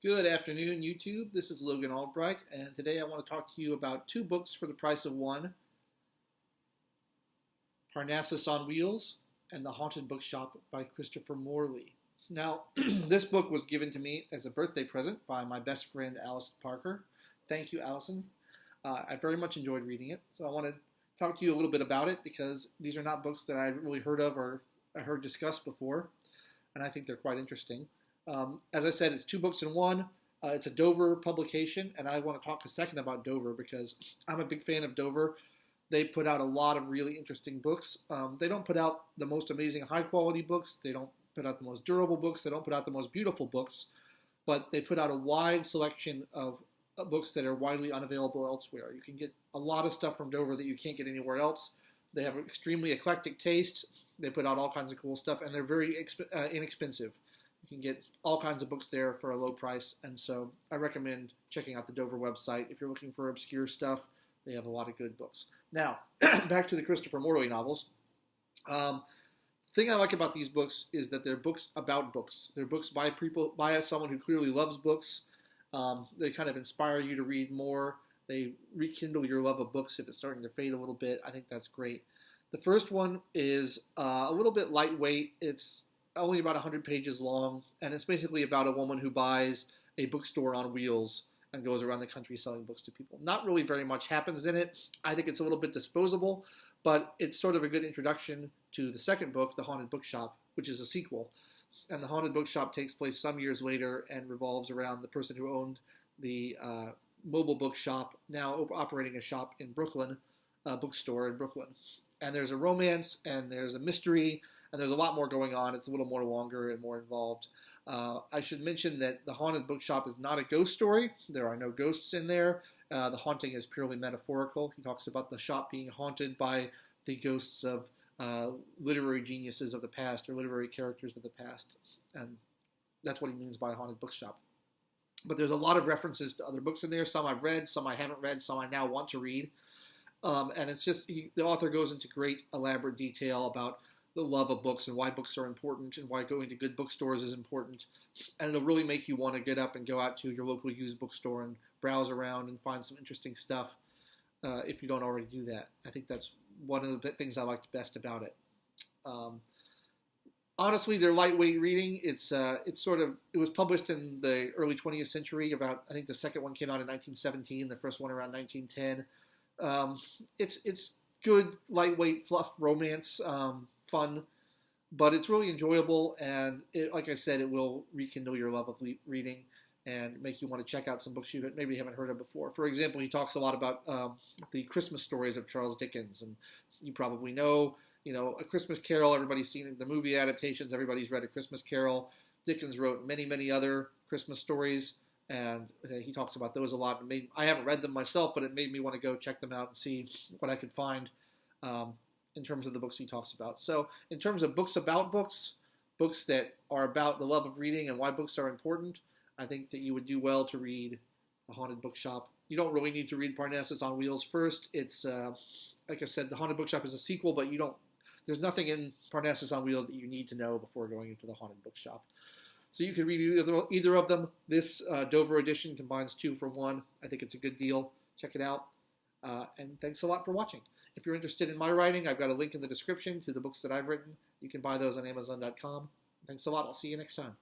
Good afternoon, YouTube. This is Logan Albright, and today I want to talk to you about two books for the price of one, Parnassus on Wheels and The Haunted Bookshop by Christopher Morley. Now, this book was given to me as a birthday present by my best friend, Allison Parker. Thank you, Allison. I very much enjoyed reading it, so I want to talk to you a little bit about it because these are not books that I've really heard of or I heard discussed before, and I think they're quite interesting. As I said, it's two books in one. It's a Dover publication, and I want to talk a second about Dover because I'm a big fan of Dover. They put out a lot of really interesting books. They don't put out the most amazing high-quality books. They don't put out the most durable books. They don't put out the most beautiful books, but they put out a wide selection of books that are widely unavailable elsewhere. You can get a lot of stuff from Dover that you can't get anywhere else. They have an extremely eclectic taste. They put out all kinds of cool stuff, and they're very inexpensive. You can get all kinds of books there for a low price, and so I recommend checking out the Dover website. If you're looking for obscure stuff, they have a lot of good books. Now, back to the Christopher Morley novels. The thing I like about these books is that they're books about books. They're books by someone who clearly loves books. They kind of inspire you to read more. They rekindle your love of books if it's starting to fade a little bit. I think that's great. The first one is a little bit lightweight. It's only about 100 pages long, and it's basically about a woman who buys a bookstore on wheels and goes around the country selling books to people. Not really very much happens in it. I think it's a little bit disposable, but it's sort of a good introduction to the second book, The Haunted Bookshop, which is a sequel. And The Haunted Bookshop takes place some years later and revolves around the person who owned the mobile bookshop, now operating a shop in Brooklyn, a bookstore in Brooklyn. And there's a romance, and there's a mystery, and there's a lot more going on. It's a little more longer and more involved. I should mention that The Haunted Bookshop is not a ghost story. There are no ghosts in there. The haunting is purely metaphorical. He talks about the shop being haunted by the ghosts of literary geniuses of the past or literary characters of the past. And that's what he means by Haunted Bookshop. But there's a lot of references to other books in there. Some I've read, some I haven't read, some I now want to read. And it's just, the author goes into great elaborate detail about the love of books and why books are important and why going to good bookstores is important. And it'll really make you want to get up and go out to your local used bookstore and browse around and find some interesting stuff if you don't already do that. I think that's one of the things I liked best about it. Honestly, they're lightweight reading. It was published in the early 20th century. I think the second one came out in 1917, the first one around 1910. It's good, lightweight, fluff romance, fun, but it's really enjoyable, and like I said, it will rekindle your love of reading and make you want to check out some books you maybe haven't heard of before. For example, he talks a lot about the Christmas stories of Charles Dickens, and you probably know, A Christmas Carol, everybody's seen it, the movie adaptations, everybody's read A Christmas Carol. Dickens wrote many, many other Christmas stories, and he talks about those a lot. I haven't read them myself, but it made me want to go check them out and see what I could find in terms of the books he talks about. So in terms of books about books, books that are about the love of reading and why books are important, I think that you would do well to read The Haunted Bookshop. You don't really need to read Parnassus on Wheels first. It's, like I said, The Haunted Bookshop is a sequel, but there's nothing in Parnassus on Wheels that you need to know before going into The Haunted Bookshop. So you can read either of them. This Dover edition combines two for one. I think it's a good deal. Check it out. And thanks a lot for watching. If you're interested in my writing, I've got a link in the description to the books that I've written. You can buy those on Amazon.com. Thanks a lot. I'll see you next time.